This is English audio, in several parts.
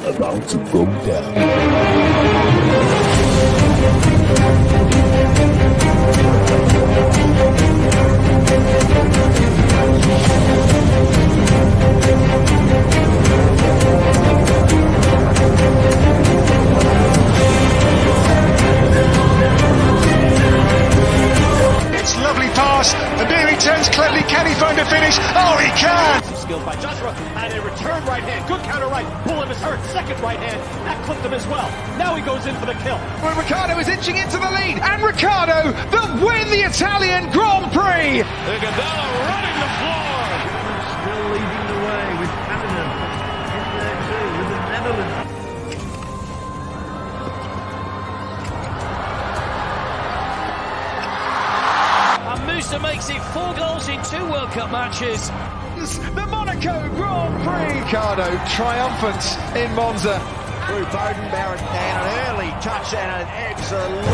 about to go down. It's lovely pass, and there he turns cleverly. Can he find a finish? Oh, he can! Skilled by Joshua, and a return right hand. Good counter right. Bullen is hurt. Second right hand. That clipped him as well. Now he goes in for the kill. Well, Ricciardo is inching into the lead, and Ricciardo will win the Italian Grand Prix! Iguodala running the floor. Still leading the way with Canada in there too, with the Netherlands. And Musa makes it 4 goals in 2 World Cup matches. The Monaco Grand Prix! Ricciardo triumphant in Monza. Through Bowden, Barrett, and an early touch and an excellent...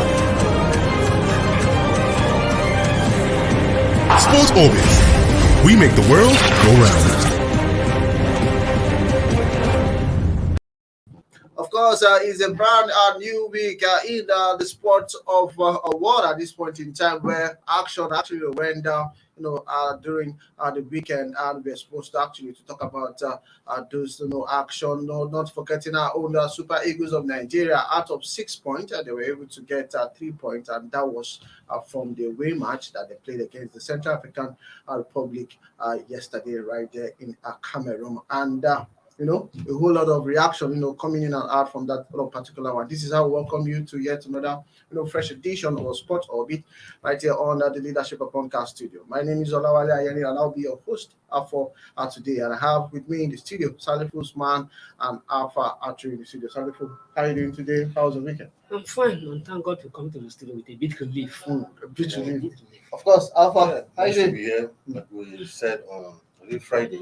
Sports Orbit. We make the world go round. Of course, it's a brand new week in the sports of world at this point in time, where action actually went down, during the weekend, and we're supposed to actually talk about those, action. No, not forgetting our own Super Eagles of Nigeria. Out of 6 points, they were able to get 3 points, and that was from the away match that they played against the Central African Republic yesterday, right there in Cameroon, and. A whole lot of reaction, coming in and out from that particular one. This is how we welcome you to yet another, fresh edition of Sports Orbit right here on the Leadership Podcast Studio. My name is Olawale Ayeni, and I'll be your host for today. And I have with me in the studio, Salifu Usman and Alpha Archery in the studio. Salifu, how are you doing today? How was the weekend? I'm fine, and thank God to come to the studio with a bit relief. A bit relief. Of course, Alpha, how are you doing? Be here, like we said on Friday.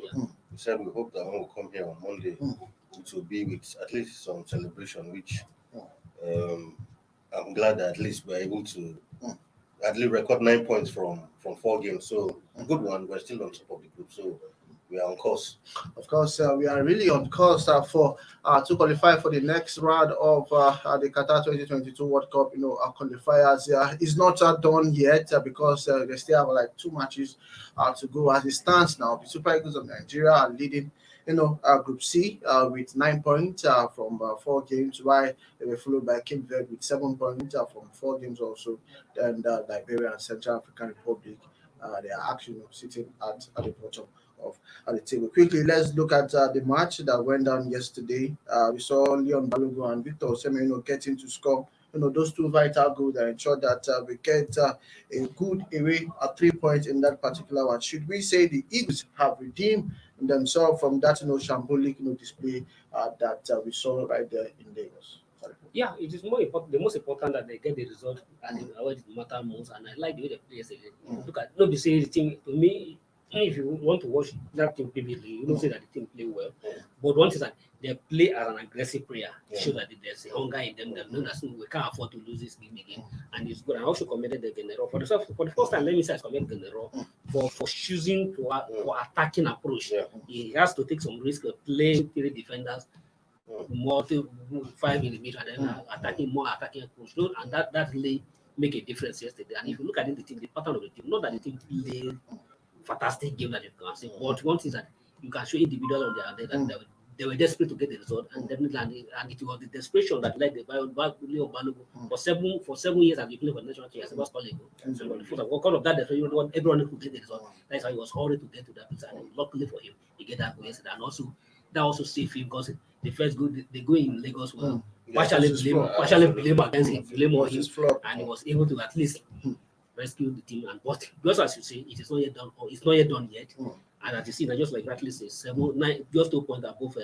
We said we hope that when we come here on Monday, it will be with at least some celebration, which I'm glad that at least we're able to at least record 9 points from 4 games. So a good one. We're still on top of the group, so we are on course. Of course, we are really on course for to qualify for the next round of the Qatar 2022 World Cup. Qualifiers. It's not done yet because they still have like 2 matches to go. As it stands now, the Super Eagles of Nigeria are leading. Group C with 9 points from 4 games, while they were followed by Cape Verde with 7 points from 4 games also. Then Liberia and Central African Republic, they are actually sitting at the bottom of the table. Quickly, let's look at the match that went down yesterday. We saw Leon Balogun and Victor Osimhen, getting to score. Those 2 vital goals that ensured that we get a good away at 3 points in that particular one. Should we say the Eagles have redeemed themselves from that shambolic display that we saw right there in Lagos? Yeah, it is more important. The most important that they get the result, and it matter most. And I like the way they play yesterday. Look at nobody say the team to me. If you want to watch that team vividly, you don't say that the team play well. But one thing is that they play as an aggressive player. Show that there's a hunger in them. They know that we can't afford to lose this game again. And it's good. I also commended the General for the first time. Let me say I commend General for choosing for attacking approach. He has to take some risk of playing 3 defenders, more to 5 millimeter, and then attacking approach. And that really make a difference yesterday. And if you look at the team, the pattern of the team, not that the team played fantastic game that you can see. But one thing is that you can show individuals on their day that they were desperate to get the result, and definitely, and it was the desperation that led the Leo Balogun for 7 years as he played for the national team as a basketball league. So because of that, everyone could get the result. That's why he was hurried to get to that place, and luckily for him, he get that goal yesterday. And also that also saved him because the first goal they go in Lagos were partially blame against him, blame on him, and he was able to at least rescue the team. And but just as you say, it is not yet done, or it's not yet done yet. And as you see, just like rightly say, 9, just 2 points above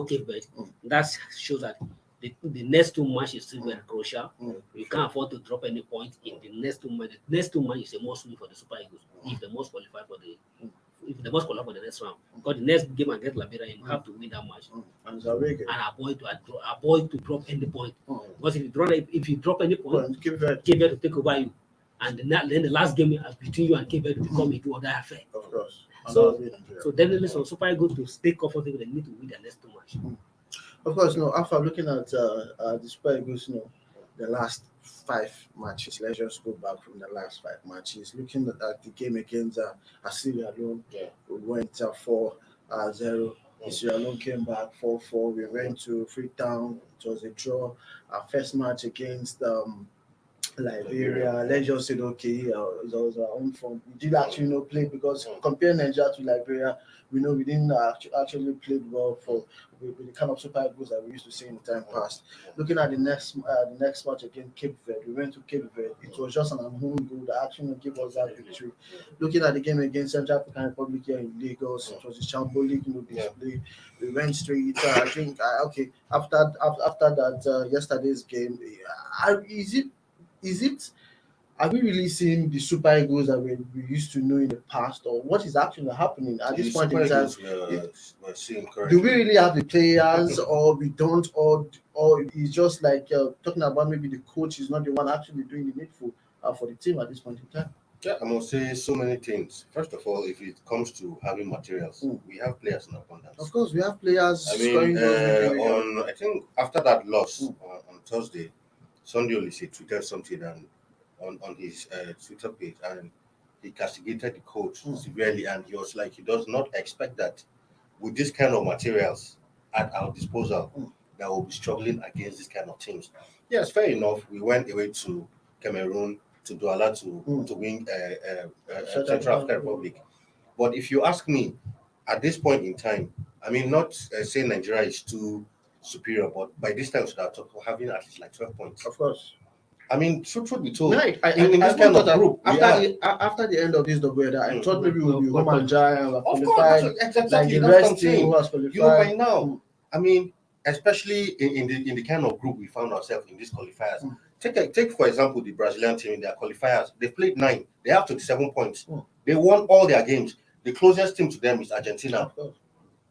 Cape Verde. That shows that the next 2 matches is still very crucial. You can't afford to drop any point in the next 2 matches. The next 2 matches is a must win for the Super Eagles if they must qualify for the next round. Because the next game against Liberia, you have to win that match and avoid to drop any point. Because if you drop any point, Cape Verde to take over you. And then the last game between you and Cape Verde become a two-other affair. Of course. So definitely, so Super Eagles to stay comfortable, they need to win their next 2 matches. Of course, no. After looking at the Super Eagles, the last 5 matches. Let's just go back from the last 5 matches. Looking at the game against Sierra Leone, we went 4-0. Sierra Leone came back 4-4. We went to Freetown. It was a draw. Our first match against Liberia. Let's just say okay, it was our own form. We did actually play because comparing Nigeria to Liberia, we know we didn't actually play well with the kind of Super Eagles that we used to see in the time past. Looking at the next match against Cape Verde, we went to Cape Verde. It was just an home goal that actually gave us that victory. Looking at the game against Central African Republic here in Lagos, it was a shambolic display. We went straight. I think okay after that yesterday's game, is it are we really seeing the Super Eagles that we used to know in the past, or what is actually happening at this point in time? We're seeing currently. Do we really have the players, or we don't, or it's just like talking about maybe the coach is not the one actually doing the needful for the team at this point in time? Yeah, I must say so many things. First of all, if it comes to having materials, we have players in abundance. Of course, we have players. I mean, I think after that loss on Thursday, Sunday Olise tweeted something on his Twitter page, and he castigated the coach severely, and he was like, he does not expect that with this kind of materials at our disposal that we'll be struggling against this kind of teams. Yes, fair enough. We went away to Cameroon, to Douala to win Central African Republic. But if you ask me, at this point in time, I mean, not saying Nigeria is too superior, but by this time, we start having at least like 12 points. Of course. I mean, truth be told, right. in this kind of group, after the end of this together, I thought maybe we'll be home and dry and we're qualified. Exactly, like the rest team who has qualified. By now, I mean, especially in the kind of group we found ourselves in these qualifiers. Take for example the Brazilian team in their qualifiers. They played 9. They have 27 points. They won all their games. The closest team to them is Argentina,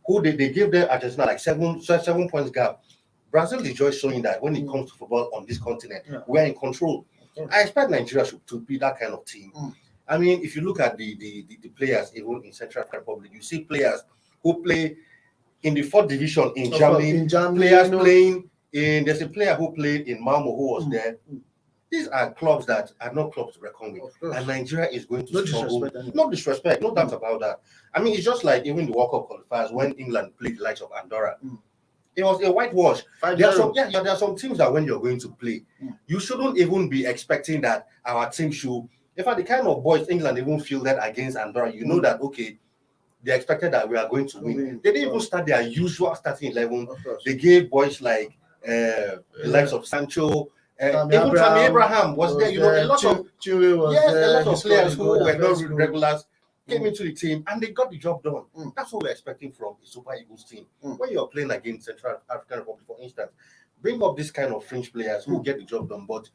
who they gave them Argentina like 7 points gap. Brazil is just showing that when it comes to football on this continent, we are in control. I expect Nigeria to be that kind of team. I mean, if you look at the players even in Central African Republic, you see players who play in the 4th division in Germany. Players playing in. There's a player who played in Malmo who was there. These are clubs that are not clubs to reckon with, and Nigeria is going to struggle. No disrespect, no doubt about that. I mean, it's just like even the World Cup qualifiers when England played the likes of Andorra. It was a whitewash. There are some teams that when you're going to play, you shouldn't even be expecting that our team should. In fact, the kind of boys England even fielded against Andorra, you know that okay, they expected that we are going to win. They didn't even start their usual starting 11. They gave boys like the likes of Sancho. Even Tammy Abraham was there. You know, a lot of players who were not regulars came into the team and they got the job done. That's what we're expecting from the Super Eagles team. When you're playing against Central African Republic, for instance, bring up this kind of fringe players who get the job done. But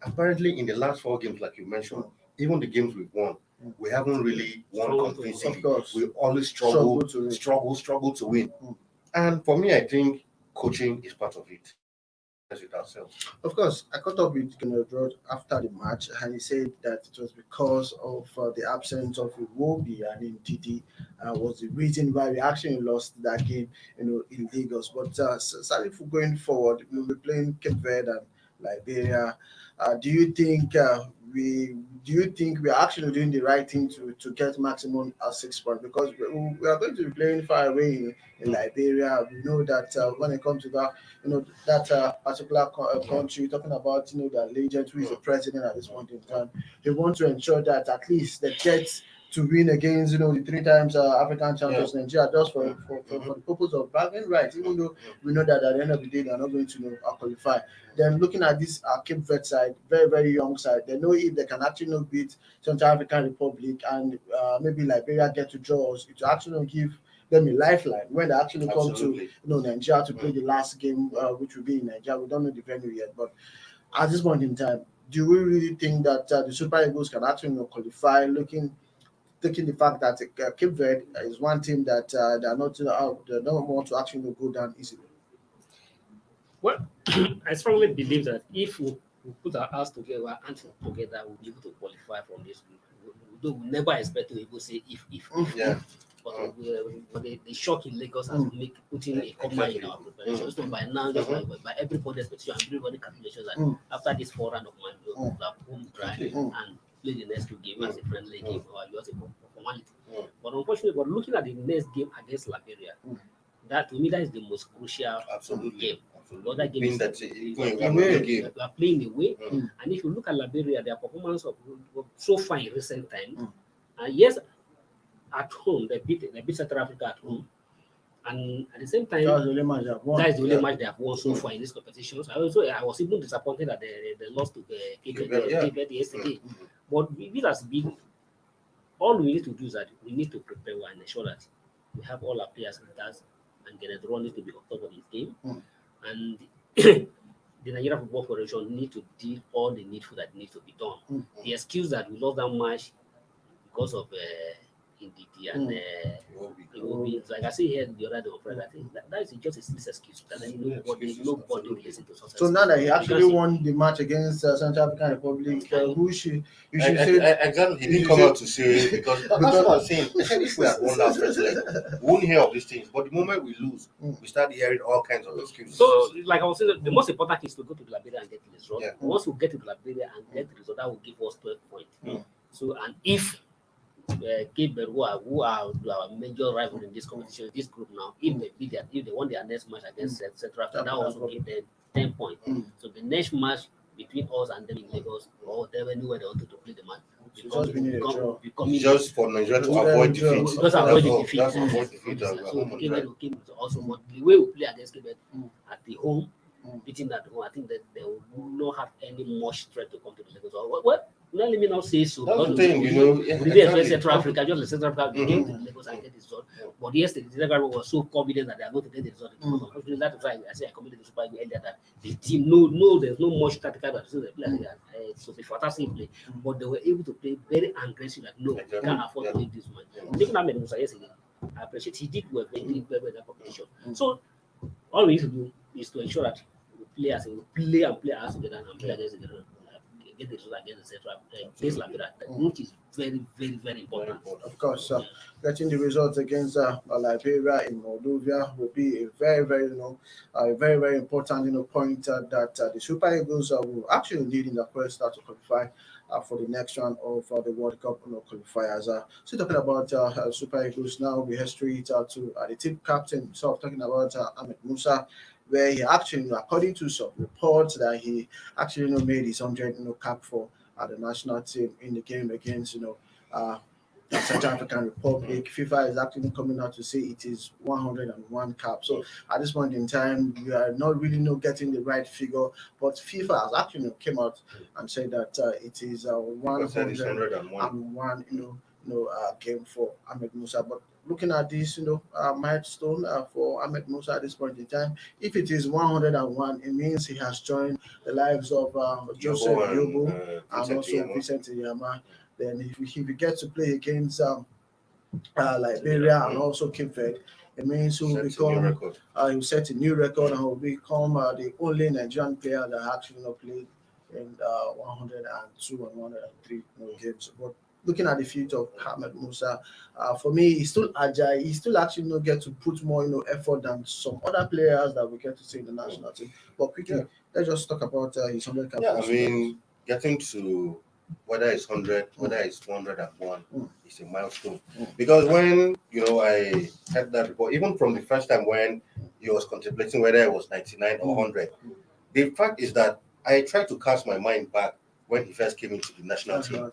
apparently, in the last 4 games, like you mentioned, even the games we've won, we haven't really won convincingly. We always struggle to win. And for me, I think coaching is part of it. With ourselves. Of course, I caught up with Rod after the match, and he said that it was because of the absence of Iwobi and Ndidi was the reason why we actually lost that game, in Lagos. But sadly, for going forward, we'll be playing Cape Verde and Liberia. Do you think we're actually doing the right thing to get maximum 6 points? Because we are going to be playing far away in Liberia. We know that when it comes to that, that particular country, talking about the legend who is the president at this point in time, they want to ensure that at least they get to win against the 3 times African champions Nigeria, just for the purpose of bragging rights, even though we know that at the end of the day they're not going to qualify. Then looking at this Cape Verde side, very, very young side, they know if they can actually beat Central African Republic and maybe Liberia get to draws, it will actually give them a lifeline when they actually come to Nigeria to play the last game, which will be in Nigeria. We don't know the venue yet, but at this point in time, do we really think that the Super Eagles can actually qualify? Taking the fact that Cape Verde is one team that they don't want to actually go down easily. Well, I strongly believe that if we put our hands together, we'll be able to qualify from this group. We never expect to say if. but the shock in Lagos has putting a comma in our preparation. So by now, just by everybody's expectation, everybody calculations that after this 4 round of man, we have home dry and play the next 2 games as a friendly game or just a formality. But unfortunately, but looking at the next game against Liberia, that to me that is the most crucial game. The other game is we are playing away, and if you look at Liberia, their performance of so far in recent time, and yes, at home they beat South Africa at home, and at the same time That's the only match they have won. that is the only match they have won so far in this competition. So I was even disappointed that they lost to Cape Verde yesterday. But this has been all we need to do is that we need to prepare and ensure that we have all our players in that and get it running to be on top of this game. And the Nigeria Football Federation need to do all the needful that needs to be done. The excuse that we lost that match because of Ndidi and Iwobi, like I say here the other day on Friday, I think that is just a silly excuse. That nobody will listen to such. So now that he actually won the match against Central African Republic, you should say exactly. He didn't come out to say it because that's what I'm saying. If we had won that first leg, we wouldn't hear of these things. But the moment we lose, we start hearing all kinds of excuses. So, like I was saying, the most important thing is to go to Liberia and get the result. Once we get to Liberia and get the result, that will give us 12 points. So, and if Cape Verde, who are our major rival in this competition, this group now, if they won their next match against Central Africa, that will also give them 10 points. So the next match between us and them in Lagos, or anywhere they wanted to play the match, just for Nigeria to avoid defeat. Just avoid the defeat. That's avoid defeat. So Cape Verde came also, but the way we play against Cape Verde at the home, beating at home, I think that they will not have any much threat to come to the Lagos. Well, let me not say so. That's the thing, we did Central Africa, just the Central Africa, they came to Lagos and get the result. But yesterday, the Central Africa was so confident that they are going to get the result. Unfortunately, that is why I say I committed the Super League earlier that the team, there's no much tactical that they play. So the fantastic play, but they were able to play very aggressive. Like we can't afford to win this match. Even Ahmed Musa yesterday, I appreciate he did well in that competition. So all we need to do is to ensure that we play as together and play against the get the result against the Central place like that, which is very, very, very important. Of course, getting the results against Liberia in Moldova will be a very, very, very, very important, point that the Super Eagles will actually lead in the quest to qualify for the next round of the World Cup qualifiers. So talking about Super Eagles now, we head straight to the team captain. So talking about Ahmed Musa, where he actually, according to some reports, that he actually made his 100 cap for the national team in the game against the Central African Republic. FIFA is actually coming out to say it is 101 cap. So at this point in time, we are not really getting the right figure, but FIFA has actually came out and said that it is 101 game for Ahmed Musa. But looking at this, milestone for Ahmed Musa at this point in time, if it is 101, it means he has joined the lives of Joseph Yobo and also Vincent Iyama. Then if he gets to play against Liberia and also Cape Verde, it means he will set a new record and will become the only Nigerian player that actually played in 102 and 103 games. But looking at the future of Ahmed Musa, for me, he's still agile. He still actually get to put more effort than some other players that we get to see in the national team. But quickly, let's just talk about his 100 cap. Yeah, I mean, getting to whether it's 100, whether it's 101, it's a milestone. Because when I heard that report, even from the first time when he was contemplating whether it was 99 or 100, the fact is that I tried to cast my mind back when he first came into the national team.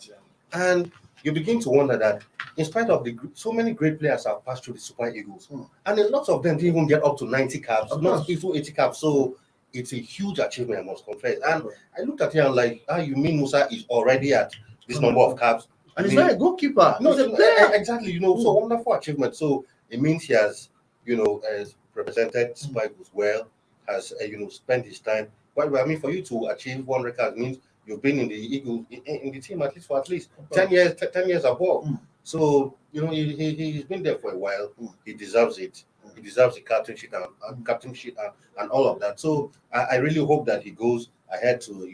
And you begin to wonder that in spite of so many great players have passed through the Super Eagles, and a lot of them didn't even get up to 90 caps, not even 80 caps. So it's a huge achievement, I must confess. And I looked at him and like, you mean Musa is already at this number of caps? And he's not a goalkeeper. No, exactly. So wonderful achievement. So it means he has, has represented Super Eagles well, has spent his time. Well, I mean, for you to achieve one record means you've been in the Eagles in the team at least 10 years above. So he's been there for a while. He deserves it. He deserves the captainship and all of that. So I really hope that he goes ahead to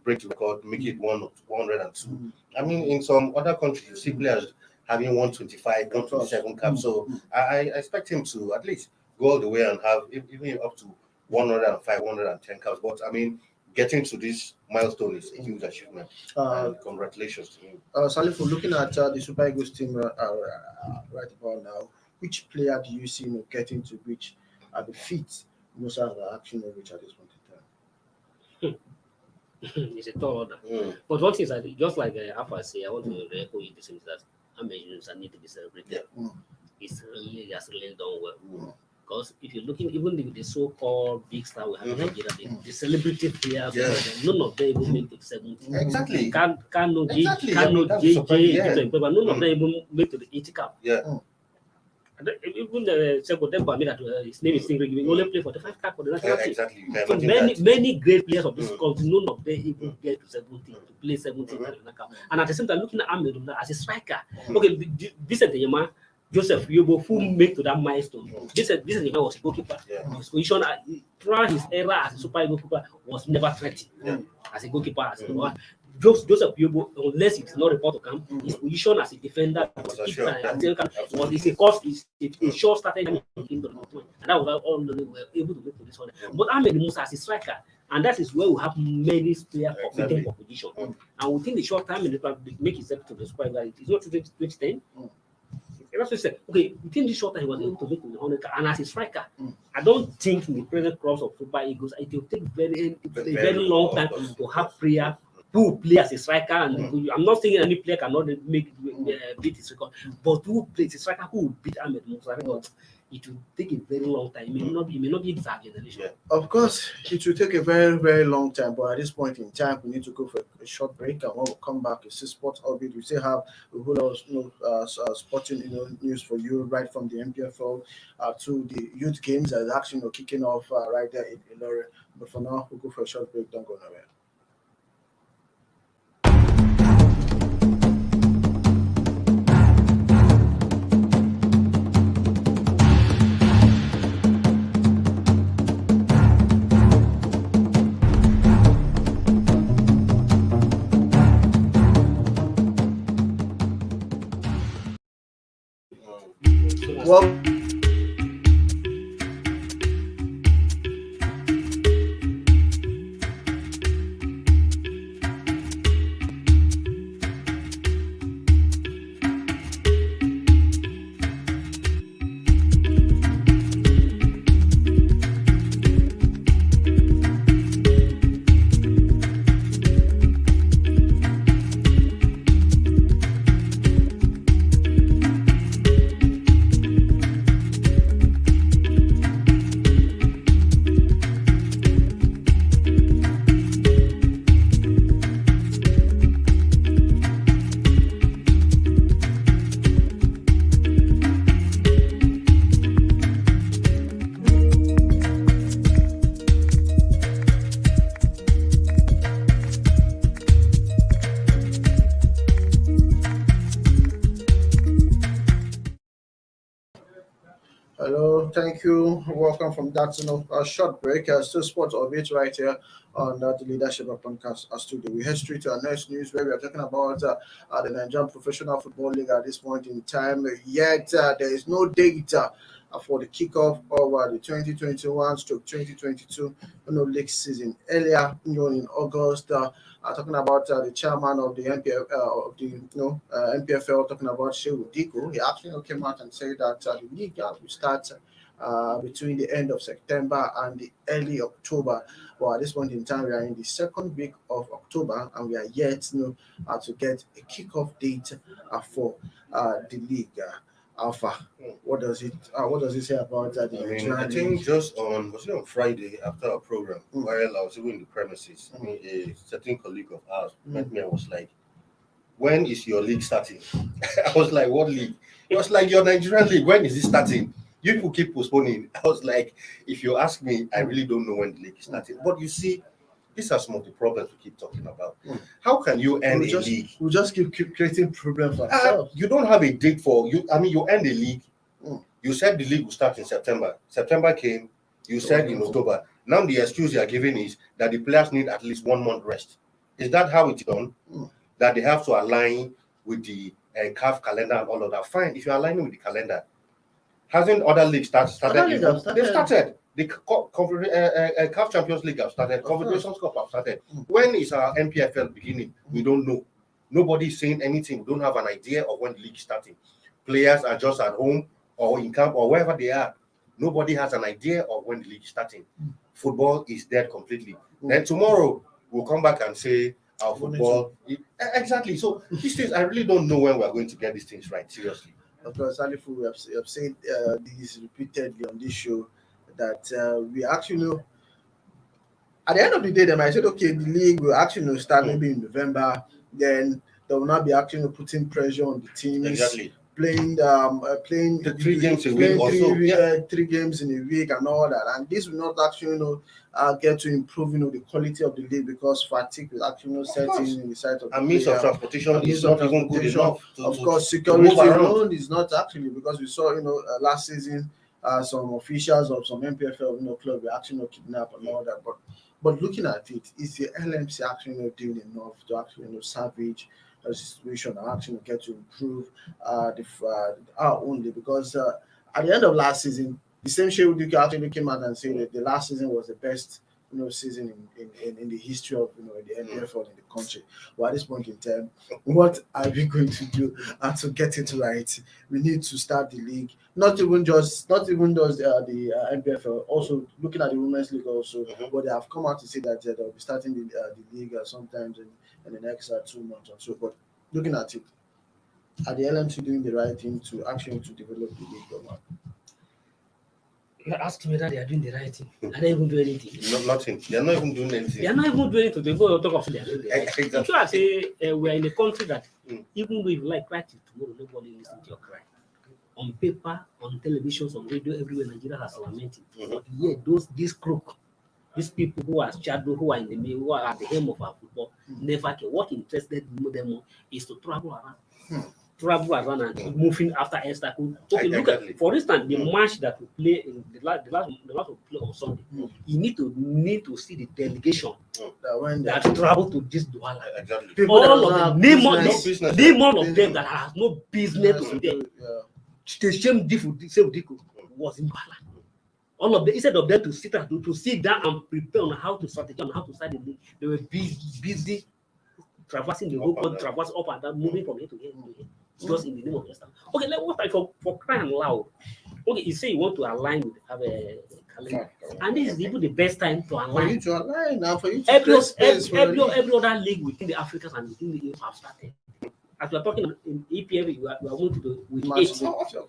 break the record, make it 102. I mean, in some other countries, you see players having 125, 127 caps. So I expect him to at least go all the way and have even up to 105, 110 caps. But I mean, getting to this milestone is a huge achievement. And congratulations to him. Salif, looking at the Super Eagles team right about now, which player do you see getting to reach the feet most of the action of which at this point in time? It's a tall order. But one thing is that just like Alpha say, I want to echo you the same that Americans need to be celebrated. It's really has really done well. Because if you're looking, even the so-called big star we have in Nigeria, the celebrity players, none of them even make it 70. Exactly. Can't no Exactly. JJ, but none of them even make to the 80 cap. And even the second them permit that his name is Stingray, he only play for the 5 cap for the national team. Exactly. So many great players of this country, none of them even get to 17 to play 17 and at the same time looking at Ahmed as a striker. Okay, this is the Yama. Joseph Yobo, who made to that milestone. This is the man was a goalkeeper. His position throughout his era as a Super Eagles goalkeeper was never threatened. As a goalkeeper, Joseph Yobo, unless it's not report to camp, his position as a defender was a short started into the tournament, and that was all they were able to make to this one. But Ahmed Musa as a striker, and that is where we have many players competing for position. And within the short time, make himself to the Super Eagles. It's not 2010. That's what he said. Okay, within this short time, he was able to make 100, and as a striker, I don't think in the present crops of Super Eagles, it will take a very long time to have player who play as a striker. And I'm not saying any player cannot beat his record, but who plays a striker who will beat Ahmed Musa record, it will take a very long time. It may not be this our generation. Of course, it will take a very, very long time, but at this point in time, we need to go for a short break. And when we come back, it's Sports Orbit. We still have a whole lot of sporting news for you, right from the MPFL to the youth games that is actually kicking off right there in Liberia. But for now, we'll go for a short break. Don't go nowhere. Well, hello, thank you. Welcome from that short break. Still Sports Orbit right here on the Leadership Podcast studio. We head straight to our next news where we are talking about the Nigerian Professional Football League at this point in time. Yet there is no date for the kickoff of the 2021-2022 league season. Earlier, in August, talking about the chairman of the MPFL, talking about Shehu Diko, he actually came out and said that the league will start between the end of September and the early October. Well, at this point in time, we are in the second week of October, and we are yet to get a kickoff date for the league. Alpha, what does it say about that? I think just on Friday after our program, while I was even in the premises, a certain colleague of ours met me and was like, "When is your league starting?" I was like, "What league?" It was like, "Your Nigerian league. When is it starting?" You people keep postponing. I was like, "If you ask me, I really don't know when the league is starting." But you see, these are some of the problems we keep talking about. How can you end a league? We just keep creating problems for ourselves. You don't have a date for you. I mean, you end a league. You said the league will start in September. September came. You said in October. Now the excuse you are giving is that the players need at least 1 month rest. Is that how it's done? That they have to align with the CAF calendar and all of that. Fine, if you're aligning with the calendar, hasn't other leagues started? They've started. The CAF Champions League have started. Confederations Cup have started. When is our NPFL beginning? We don't know. Nobody is saying anything. We don't have an idea of when the league is starting. Players are just at home or in camp or wherever they are. Nobody has an idea of when the league is starting. Football is dead completely. Then tomorrow we'll come back and say our football. Exactly. So these things, I really don't know when we're going to get these things right. Seriously. Of course, Alifu, we have said this repeatedly on this show that we actually know. At the end of the day, they might say, okay, the league will actually start maybe in November. Then they will not be actually putting pressure on the teams. Exactly. Playing the 3 games a week also. 3 games in a week and all that. And this will not actually get to improve the quality of the league because fatigue will actually set in the side of the means of transportation is not even good enough. Of course, security alone is not actually, because we saw last season some officials of some MPFL club were actually kidnapped and all that. But looking at it, is the LMC actually doing enough to actually salvage a situation and actually get to improve only? Because at the end of last season, the same Shehu Dike actually came out and said that the last season was the best season in the history of the NPFL in the country. Well, at this point in time, what are we going to do to get it right? We need to start the league, not even just the NPFL, also looking at the women's league also. But they have come out to say that they'll be starting the league sometimes in the next 2 months or so. But looking at it, are the LMC doing the right thing to actually to develop the league or not? You're asking me that they are doing the right thing. Are they even doing anything? No, nothing. They're not even doing anything. They're not even doing anything. They go talk of it. Exactly. So I say we're in a country that even though you like cry till tomorrow, nobody listens to your cry. On paper, on televisions, on radio, everywhere, Nigeria has lamented. But yeah, these crook, these people who are shadow, who are in the middle, who are at the helm of our football, never care. What interested them more is to travel around. Travel around and moving after obstacle. Okay, look at, for instance, the match that we play in the last we play on Sunday. You need to see the delegation that travel to this Douala. Exactly. All of them, name all of them that has no business to be there. The same Diko was in Douala. All of them, instead of them to sit down and prepare on how to strategize, on how to start the league, they were busy traversing the whole country, traversing up and down, moving from here to here. Just in the name of the Islam. Okay, what type for crying loud? Okay, you say you want to align with have a calendar, and this is even the best time to align. For you to align now, for you to every other league within the Africas and within the EU have started. As we are talking in EPL, we are going to do with 8.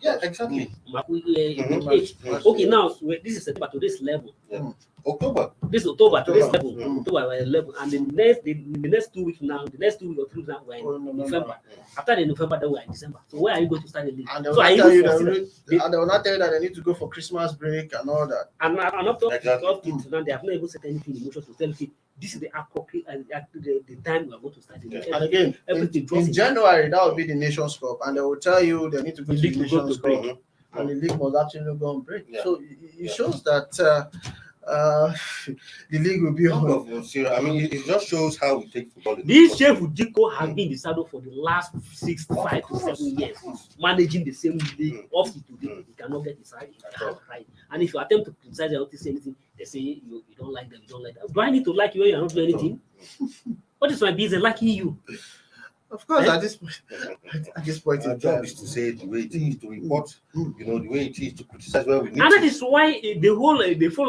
Yeah, exactly. Okay, now this is September to this level. October. This October to this level. October we're level, and the next 2 weeks now, the next 2 weeks or 3 weeks now we're in November. After the November, then we're in December. So where are you going to start the league? And they will not tell you that they need to go for Christmas break and all that. And up to now, they have not even said anything in motion to tell you this is the appropriate the time we are going to start the league. And again, in January, that will be the Nations Cup, and they will tell you they need to go to the Nations Cup, and the league must actually go on break. Yeah. So it shows that the league will be on. I mean, it just shows how we take football. This Shehu Dike has been in the saddle for the last 5 to 7 years, managing the same league up to today. He cannot get his right. And if you attempt to criticize or to say anything, they say you don't like them, you don't like them. Do I need to like you when you're not doing anything? What is my business liking you? Of course, at this point, our job is to say the way it is, to report, the way it is, to criticize where we need. And that is why the whole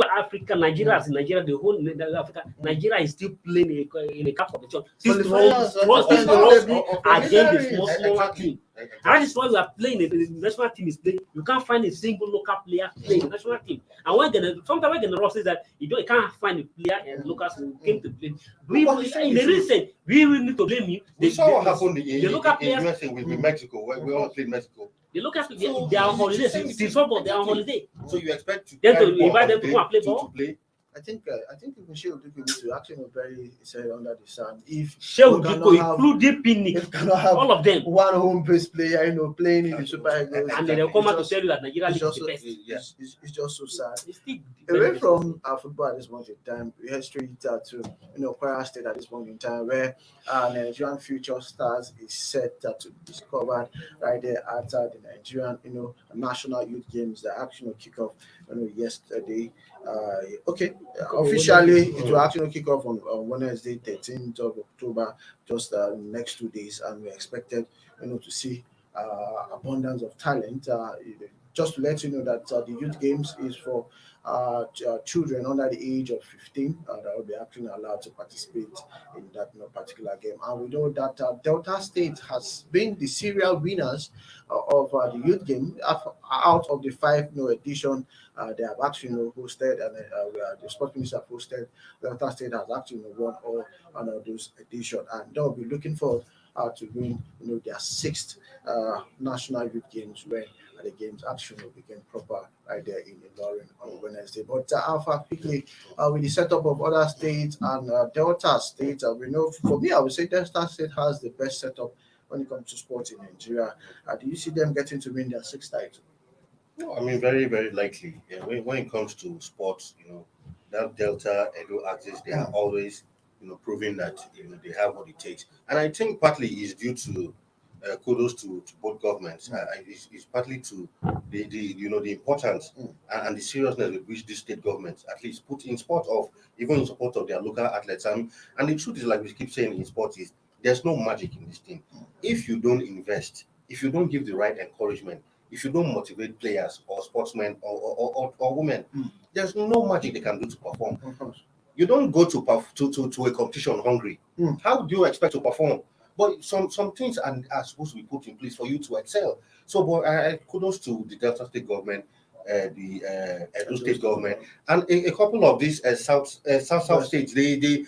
Africa, Nigeria, the whole Africa, Nigeria is still playing in a cup competition. Still strong against the smaller team. And that is why we are playing. The national team is playing. You can't find a single local player playing the national team. And sometimes when the Ross says that you can't find a player and locals who came to play. In the recent, we will need to blame you. We saw what happened in USA with Mexico, where we all played Mexico. The local players, they are on holiday. They are on holiday. So you expect to invite them to go and play ball? I think even Shehu Duku needs to actually very said under the sun. If Shehu we cannot Duku, have- including Pinnick, if we cannot have all of them. one home-based player, playing in the Super Eagles, And they'll come out to tell you that Nigeria it's League is just the best. it's just so sad. It's still Away from football at this moment in time, we head straight to Kwara State at this moment in time, where Nigerian future stars is set to be discovered right there at the Nigerian national youth games that actually kick off yesterday. Officially it will actually kick off on Wednesday, 13th of October, just next 2 days, and we're expected to see abundance of talent. Just to let you know that the youth games is for children under the age of 15 that will be actually allowed to participate in that particular game. And we know that Delta State has been the serial winners of the youth game. Out of the 5 edition they have actually hosted, and the sports minister have hosted, Delta State has actually won all those editions, and they'll be looking forward to win their 6th national youth games, when the games actually will begin proper right there in Ilorin on Wednesday. But Alpha, quickly, with the setup of other states and Delta State, we know, for me, I would say Delta State has the best setup when it comes to sports in Nigeria. Do you see them getting to win their 6th title? No, I mean, very, very likely. Yeah, when it comes to sports, that Delta, Edo axis, they are always, proving that they have what it takes. And I think partly is due to kudos to both governments. It's partly to the importance and the seriousness with which these state governments at least put in support of, even in support of their local athletes. And the truth is, like we keep saying in sports, is there's no magic in this thing. If you don't invest, if you don't give the right encouragement, if you don't motivate players or sportsmen or women, there's no magic they can do to perform. You don't go to a competition hungry. How do you expect to perform? But some things are supposed to be put in place for you to excel. So, but kudos to the Delta State government, the Edo State government, and a couple of these South states. They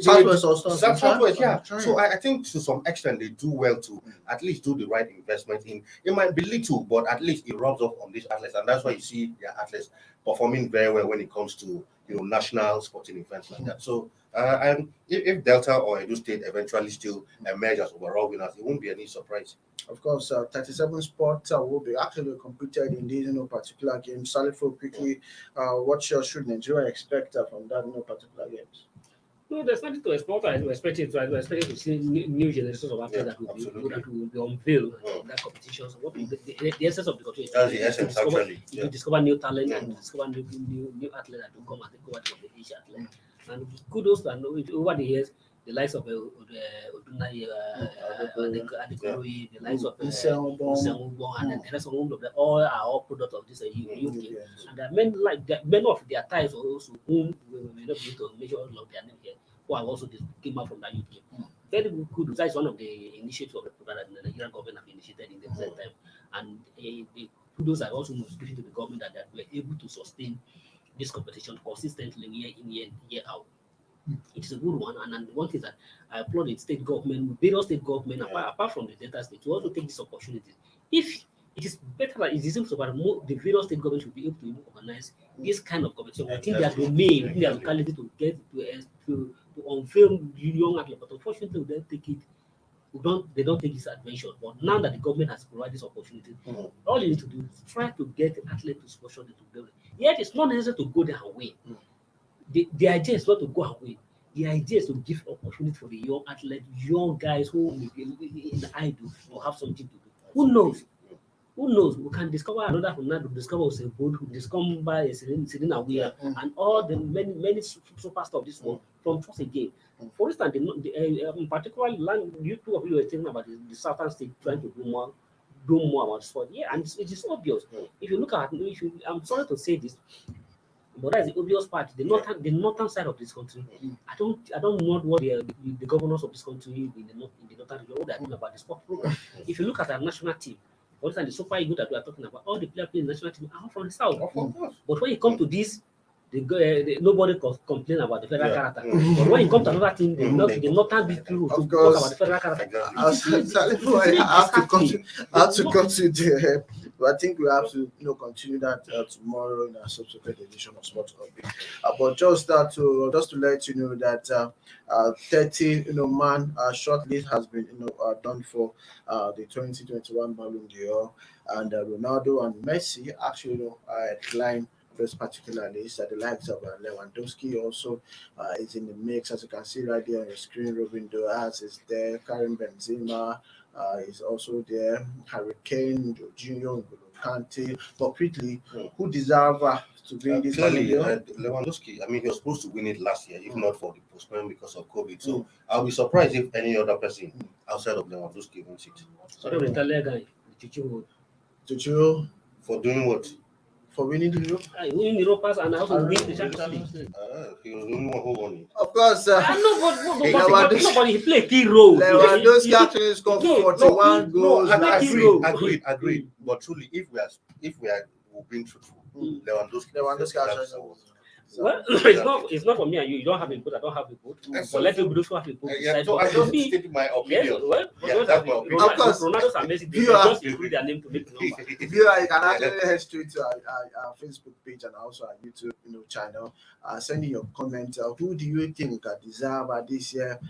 Southwest, yeah. So I think to some extent they do well to at least do the right investment in. It might be little, but at least it rubs off on these athletes, and that's why you see their athletes performing very well when it comes to national sporting events like that. So and if Delta or Edo State eventually still emerge as overall winners, it won't be any surprise. Of course, 37 sports will be actually competed in these particular games. Salifo, quickly, what should Nigeria expect from that particular games? No, there's nothing to expect. I expect to see new generations of athletes that will be unveiled in that competition. So what the essence of the competition? That's the essence, actually. To discover new talent and discover new athletes that will come and take over from the Asian athlete. And kudos to over the years, the likes of Odunai, the likes of Nseumbo, and the rest of them, all are all products of this youth game. And there are many of their ties also whom we may not be able to measure all of their name here, who are also came out from that youth game. Very good. That is one of the initiatives of the program that the Nigerian government have initiated in the present time. And the kudos are also given to the government that we are able to sustain this competition consistently year in, year out. It is a good one, and one thing that I applaud the state government, various state government, apart from the Delta State, to also take this opportunity. If it is better, like it seems about the various state governments should be able to organize this kind of competition within their domain, within their locality, to get to unveil young athletes. But unfortunately, they don't take this adventure. But now that the government has provided this opportunity, all you need to do is try to get the athlete to sponsor them to go. Yet it's not necessary to go there and win. The idea is not to go away. The idea is to give opportunity for the young athletes, young guys who may be in the idol or have something to do. Who knows? Who knows? We can discover another from that, discover Osebo, who discover Selena Weir, and all the many superstars of this world from just a game. For instance, in particular, you two of you were thinking about the Southern State trying to do more about sport. Yeah, and it is obvious. If you look at, I'm sorry to say this, but that's the obvious part. The northern side of this country. I don't know what the governors of this country in the northern region, what they are doing about the sport program. If you look at our national team, for instance, the Super Eagles that we are talking about, all the players playing in the national team are from the south. But when you come to this, nobody complain about the federal character. But when you come to another team, the northern people to talk about the federal character. I have to cut you there. But I think we have to continue that tomorrow in a subsequent edition of Sports Orbit. But just to let you know that 30 man short list has been done for the 2021 Ballon d'Or, and Ronaldo and Messi actually climb this particular list. The likes of Lewandowski also is in the mix, as you can see right there on your screen. Ruben Diaz is there, Karim Benzema is also there, Harry Kane, Jorginho, N'Golo Kante. But quickly, who deserve to win this Clearly, Ballon d'Or? Lewandowski. I mean, he was supposed to win it last year, if not for the postponement because of COVID. So I'll be surprised if any other person outside of Lewandowski wins it. Sorry, the Italian guy, Tuchel For doing what? for winning the Euro? winning the Europas and also win the Champions League. He was the only one who won it. Of course, Nobody, he played a key role. Lewandowski actually scored 41 goals. Agreed. But truly, if we are being truthful, Lewandowski actually. Well, it's not for me and you. You don't have a boat. I don't have a boat. But let the Brusco have a boat. So I just stated my opinion. Yes, well, that's my opinion. Of course, Ronaldo's amazing. They you just include their name to make the number. If you can actually head straight to our Facebook page and also our YouTube channel. Send in your comment. Who do you think deserve this year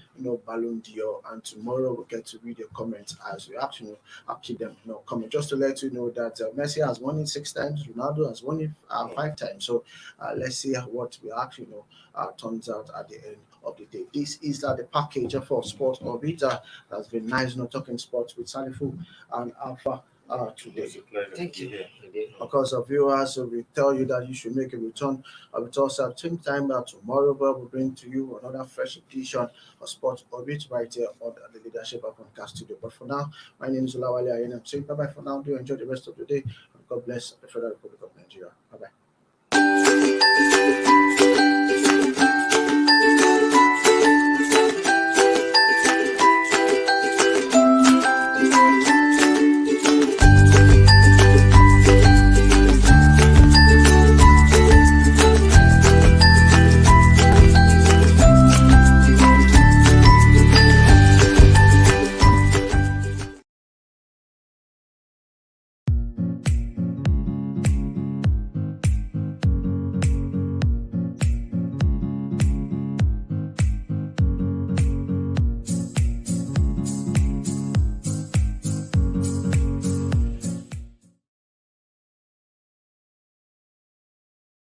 Ballon d'Or? And tomorrow we'll get to read your comments as we actually keep them comment. Just to let you know that Messi has won it 6 times, Ronaldo has won it 5 times. So let's see what we actually turns out at the end of the day. This is the package for Sports Orbit. That's been nice talking sports with Salifu and Alpha today. Thank you. Because of viewers, so we tell you that you should make a return with us at same time tomorrow, where we'll bring to you another fresh edition of Sports Orbit right here on the Leadership Podcast Studio. But for now, my name is Olawale Ayen. I'm saying bye-bye for now. Do enjoy the rest of the day. God bless the Federal Republic of Nigeria. Bye-bye.